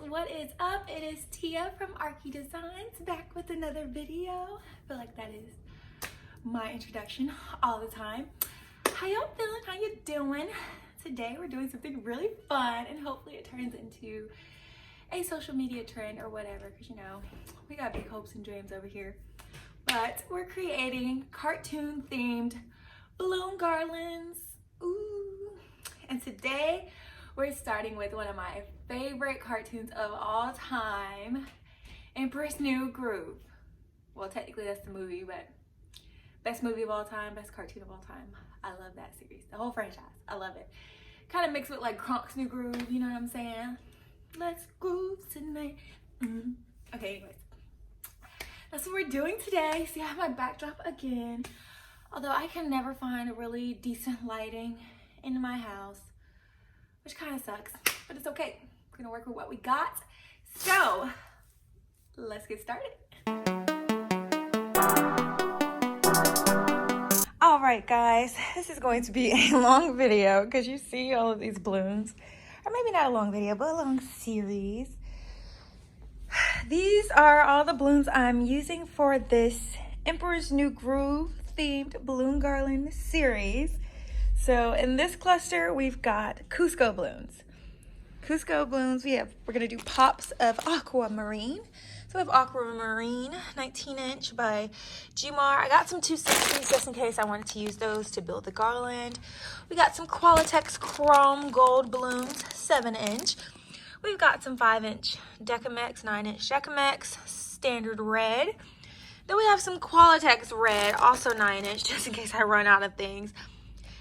what is up? It is Tia from IAmArchiDesigns back with another video. I feel like that is my introduction all the time. How y'all feeling? How you doing? Today we're doing something really fun and hopefully it turns into a social media trend or whatever, because you know, we got big hopes and dreams over here. But we're creating cartoon themed balloon garlands. Ooh. And today we're starting with one of my favorite cartoons of all time, Emperor's New Groove. Well, technically that's the movie, but best movie of all time, best cartoon of all time. I love that series, the whole franchise. I love it. Kind of mixed with like Kronk's New Groove, you know what I'm saying? Let's groove tonight. Okay, anyways. That's what we're doing today. See, I have my backdrop again. Although I can never find a really decent lighting in my house, which kind of sucks, but it's okay. We're gonna work with what we got. So let's get started. All right, guys, this is going to be a long video because you see all of these balloons, or maybe not a long video, but a long series. These are all the balloons I'm using for this Emperor's New Groove themed balloon garland series. So in this cluster, we've got Kuzco balloons. Kuzco balloons, we're gonna do pops of aquamarine. So we have aquamarine, 19-inch by Gemar. I got some 260s just in case I wanted to use those to build the garland. We got some Qualatex chrome gold balloons, 7-inch. We've got some 5-inch Decomex, 9-inch Decomex, standard red. Then we have some Qualatex red, also 9-inch, just in case I run out of things.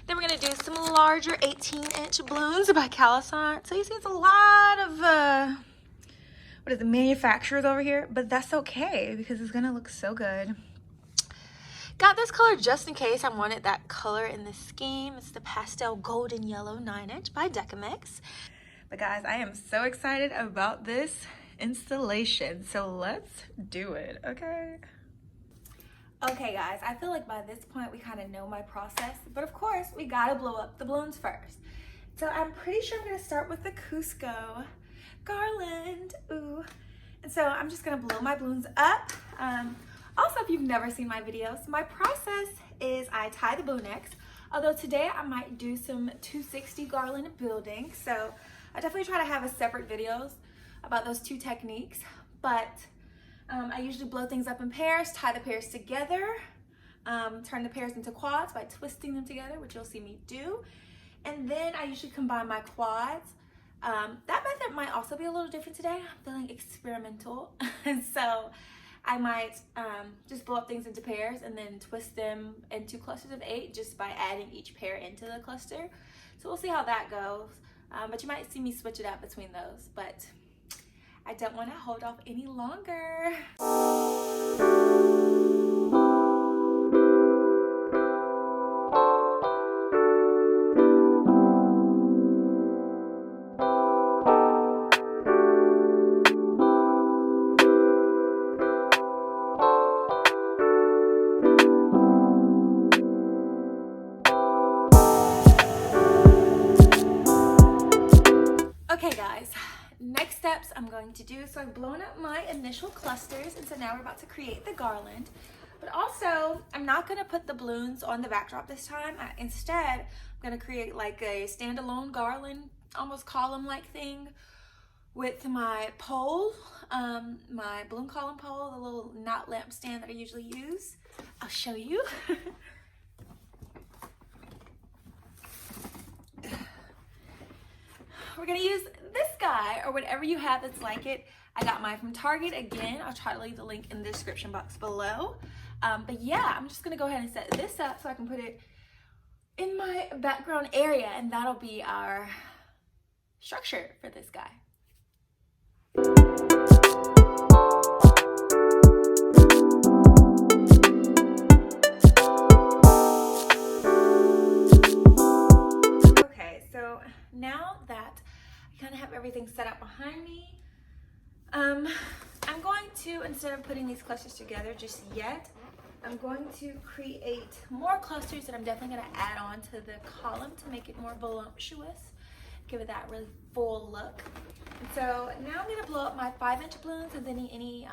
Then we're gonna do some larger 18-inch balloons by Garland. So you see it's a lot of, manufacturers over here, but that's okay because it's gonna look so good. Got this color just in case I wanted that color in the scheme. It's the pastel golden yellow 9-inch by Decomex. But guys, I am so excited about this installation. So let's do it, okay? Okay guys, I feel like by this point we kind of know my process, but of course we gotta blow up the balloons first. So I'm pretty sure I'm gonna start with the Kuzco garland, ooh. And so I'm just gonna blow my balloons up. Also, if you've never seen my videos, my process is I tie the balloon necks, although today I might do some 260 garland building. So I definitely try to have a separate videos about those two techniques, but I usually blow things up in pairs, tie the pairs together, turn the pairs into quads by twisting them together, which you'll see me do. And then I usually combine my quads. That method might also be a little different today. I'm feeling experimental. And so I might just blow up things into pairs and then twist them into clusters of 8 just by adding each pair into the cluster. So we'll see how that goes. But you might see me switch it up between those, but I don't want to hold off any longer. Okay guys, next steps I'm going to do, so I've blown up my initial clusters, and so now we're about to create the garland. But also, I'm not going to put the balloons on the backdrop this time. Instead, I'm going to create like a standalone garland, almost column-like thing with my pole, my balloon column pole, the little knot lamp stand that I usually use. I'll show you. We're gonna use this guy or whatever you have that's like it. I got mine from Target. Again, I'll try to leave the link in the description box below. But yeah, I'm just gonna go ahead and set this up so I can put it in my background area, and that'll be our structure for this guy. Okay, so now that I kind of have everything set up behind me, I'm going to, instead of putting these clusters together just yet, I'm going to create more clusters that I'm definitely going to add on to the column to make it more voluptuous, give it that really full look. And so now I'm gonna blow up my 5-inch balloons and then any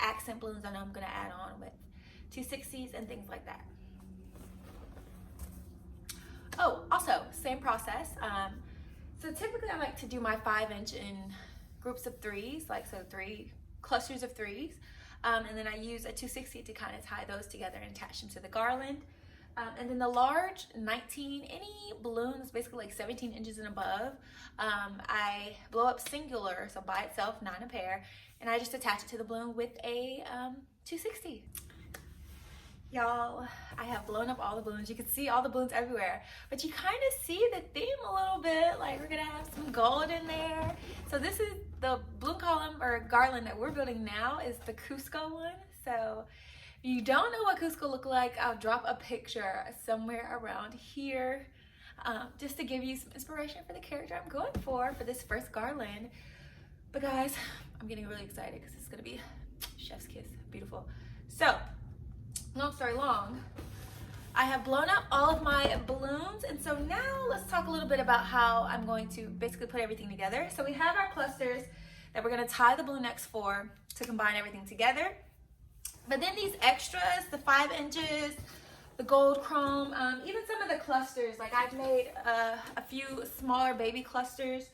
accent balloons I know I'm gonna add on with 260s and things like that. Oh, also, same process. So typically I like to do my 5-inch in groups of 3s, like so 3 clusters of 3s. And then I use a 260 to kind of tie those together and attach them to the garland. And then the large 19, any balloon that's basically like 17 inches and above, I blow up singular, so by itself, not in a pair, and I just attach it to the balloon with a 260. Y'all, I have blown up all the balloons. You can see all the balloons everywhere, but you kind of see the theme a little bit, like we're gonna have some gold in there. So this is the balloon column or garland that we're building now is the Kuzco one. So if you don't know what Kuzco look like, I'll drop a picture somewhere around here just to give you some inspiration for the character I'm going for this first garland. But guys, I'm getting really excited because it's gonna be chef's kiss, beautiful. So, long story long, I have blown up all of my balloons, and so now let's talk a little bit about how I'm going to basically put everything together. So we have our clusters that we're gonna tie the balloon necks for to combine everything together. But then these extras, the 5 inches, the gold chrome, even some of the clusters, like I've made a few smaller baby clusters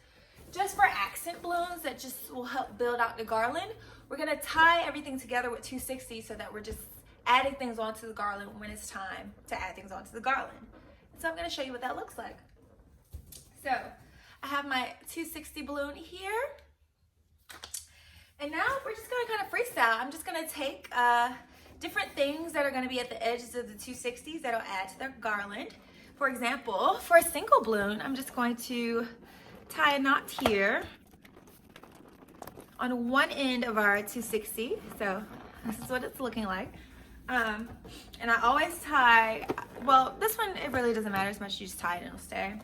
just for accent balloons that just will help build out the garland. We're gonna tie everything together with 260 so that we're just adding things onto the garland when it's time to add things onto the garland. So I'm gonna show you what that looks like. So I have my 260 balloon here. And now we're just gonna kind of freestyle. I'm just gonna take different things that are gonna be at the edges of the 260s that'll add to their garland. For example, for a single balloon, I'm just going to tie a knot here on one end of our 260. So this is what it's looking like. And I always tie, well, this one, it really doesn't matter as much as you just tie it and it'll stay.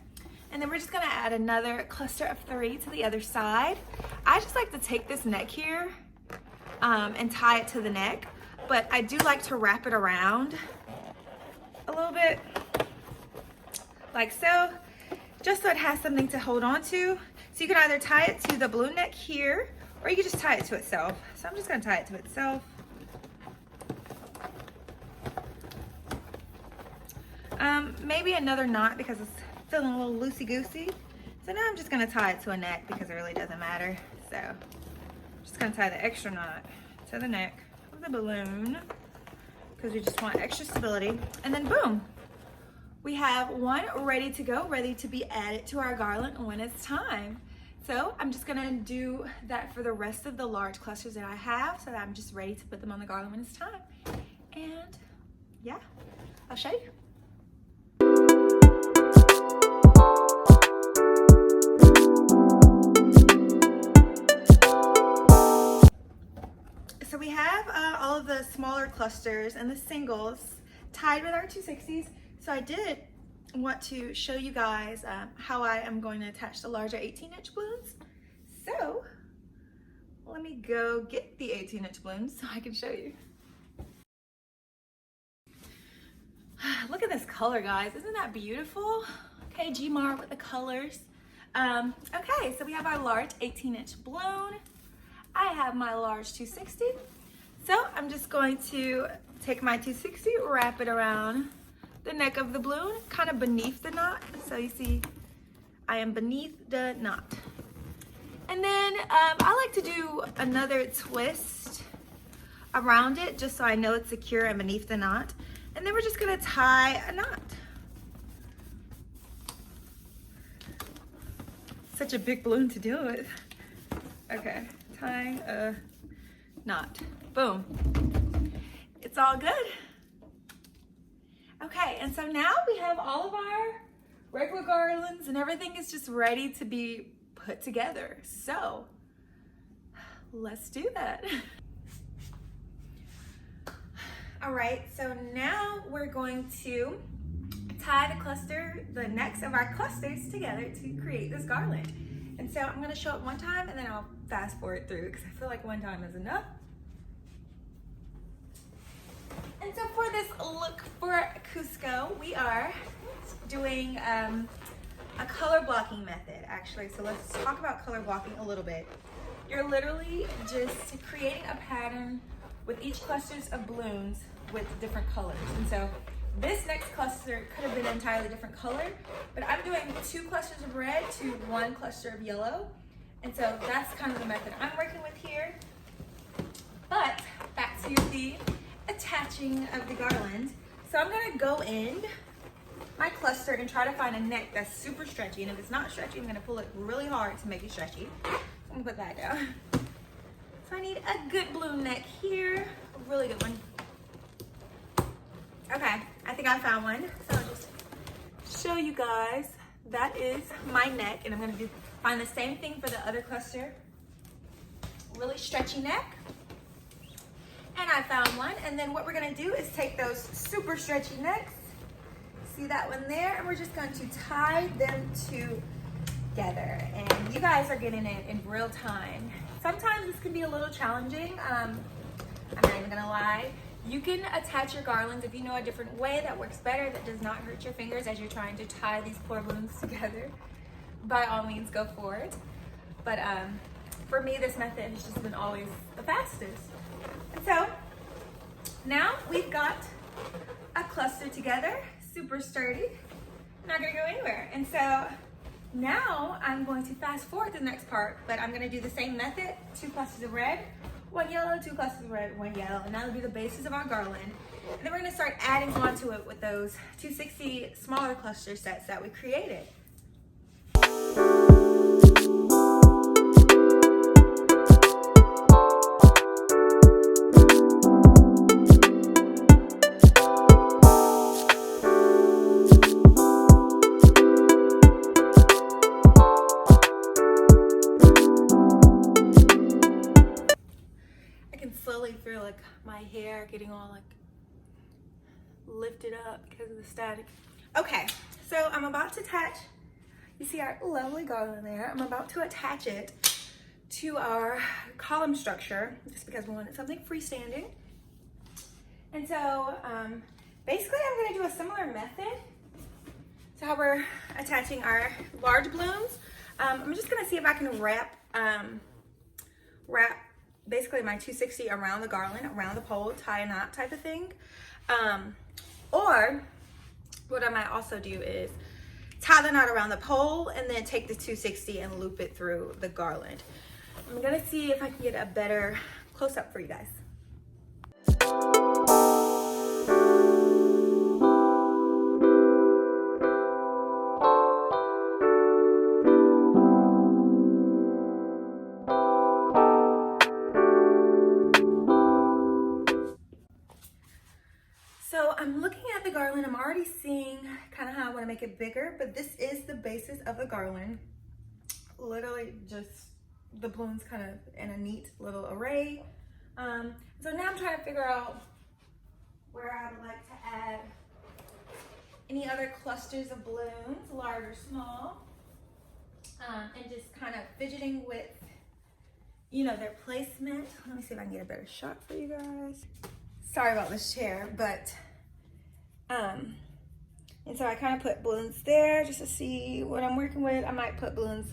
And then we're just gonna add another cluster of 3 to the other side. I just like to take this neck here and tie it to the neck, but I do like to wrap it around a little bit, like so, just so it has something to hold on to. So you can either tie it to the balloon neck here, or you can just tie it to itself. So I'm just gonna tie it to itself. Maybe another knot because it's feeling a little loosey-goosey. So now I'm just gonna tie it to a neck because it really doesn't matter. So I'm just gonna tie the extra knot to the neck of the balloon because we just want extra stability. And then boom, we have one ready to go, ready to be added to our garland when it's time. So I'm just gonna do that for the rest of the large clusters that I have so that I'm just ready to put them on the garland when it's time. And yeah, I'll show you. So we have all of the smaller clusters and the singles tied with our 260s. So I did want to show you guys how I am going to attach the larger 18-inch balloons. So let me go get the 18-inch balloons so I can show you. Look at this color, guys. Isn't that beautiful? Okay, Gemar with the colors. Okay, so we have our large 18-inch balloon. I have my large 260. So I'm just going to take my 260, wrap it around the neck of the balloon, kind of beneath the knot. So you see, I am beneath the knot. And then I like to do another twist around it just so I know it's secure and beneath the knot. And then we're just gonna tie a knot. Such a big balloon to deal with. Okay, tying a knot. Boom. It's all good. Okay, and so now we have all of our regular garlands and everything is just ready to be put together. So let's do that. All right, so now we're going to tie the necks of our clusters together to create this garland. And so I'm gonna show it one time and then I'll fast forward through because I feel like one time is enough. And so for this look for Kuzco, we are doing a color blocking method, actually. So let's talk about color blocking a little bit. You're literally just creating a pattern with each clusters of balloons with different colors. And so this next cluster could have been an entirely different color, but I'm doing 2 clusters of red to 1 cluster of yellow. And so that's kind of the method I'm working with here. But back to the attaching of the garland. So I'm gonna go in my cluster and try to find a neck that's super stretchy. And if it's not stretchy, I'm gonna pull it really hard to make it stretchy. I'm gonna put that down. So I need a good balloon neck here, a really good one. Okay, I think I found one. So I'll just show you guys. That is my neck, and I'm gonna find the same thing for the other cluster. Really stretchy neck. And I found one, and then what we're gonna do is take those super stretchy necks, see that one there, and we're just going to tie them together. And you guys are getting it in real time. Sometimes this can be a little challenging. I'm not even gonna lie. You can attach your garlands if you know a different way that works better, that does not hurt your fingers as you're trying to tie these poor balloons together. By all means, go for it. But for me, this method has just been always the fastest. And so now we've got a cluster together, super sturdy, not gonna go anywhere. And so now I'm going to fast forward to the next part, but I'm gonna do the same method, 2 clusters of red, 1 yellow, 2 clusters of red, 1 yellow, and that'll be the basis of our garland. And then we're gonna start adding onto it with those 260 smaller cluster sets that we created. Slowly feel like my hair getting all like lifted up because of the static. Okay, so I'm about to attach, you see our lovely garland there. I'm about to attach it to our column structure just because we wanted something freestanding. And so basically I'm going to do a similar method to how we're attaching our large balloons. I'm just going to see if I can wrap basically my 260 around the garland, around the pole, tie a knot type of thing. Or what I might also do is tie the knot around the pole and then take the 260 and loop it through the garland. I'm gonna see if I can get a better close-up for you guys. So I'm looking at the garland, I'm already seeing kind of how I want to make it bigger, but this is the basis of the garland. Literally just the balloons kind of in a neat little array. So now I'm trying to figure out where I would like to add any other clusters of balloons, large or small, and just kind of fidgeting with, you know, their placement. Let me see if I can get a better shot for you guys. Sorry about this chair, but and so I kind of put balloons there just to see what I'm working with. I might put balloons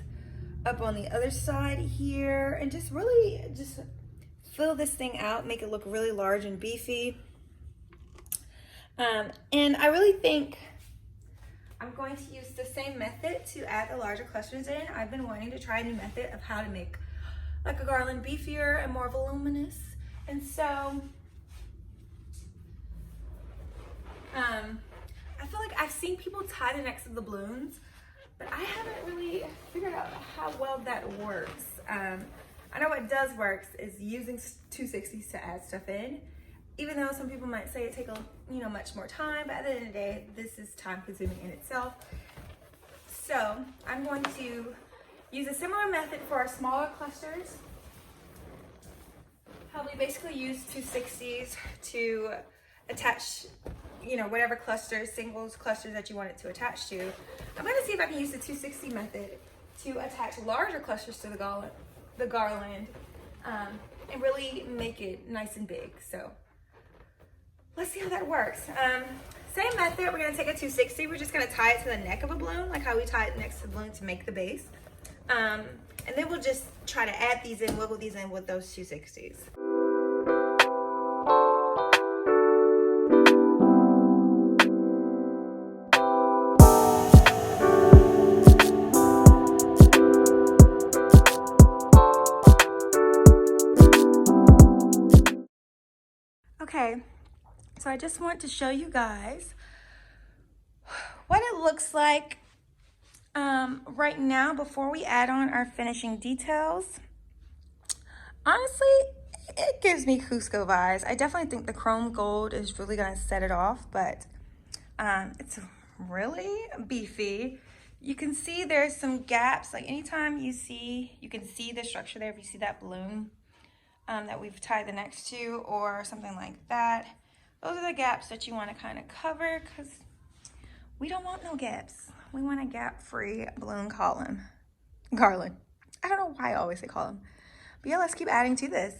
up on the other side here and just really just fill this thing out, make it look really large and beefy. And I really think I'm going to use the same method to add the larger clusters in. I've been wanting to try a new method of how to make like a garland beefier and more voluminous. And so I feel like I've seen people tie the necks of the balloons, but I haven't really figured out how well that works. I know what does work is using 260s to add stuff in, even though some people might say it take much more time, but at the end of the day, this is time consuming in itself. So I'm going to use a similar method for our smaller clusters. How we basically use 260s to attach, whatever clusters, singles clusters that you want it to attach to. I'm going to see if I can use the 260 method to attach larger clusters to the garland, and really make it nice and big. So let's see how that works. Same method, we're gonna take a 260, we're just gonna tie it to the neck of a balloon, like how we tie it next to the balloon to make the base. And then we'll just try to add these in, wiggle these in with those 260s. Okay, so I just want to show you guys what it looks like right now before we add on our finishing details. Honestly, it gives me Kuzco vibes. I definitely think the chrome gold is really gonna set it off, but it's really beefy. You can see there's some gaps, like anytime you can see the structure there if you see that balloon that we've tied the next to or something like that. Those are the gaps that you want to kind of cover because we don't want no gaps. We want a gap-free balloon Garland. I don't know why I always say column. But yeah, let's keep adding to this.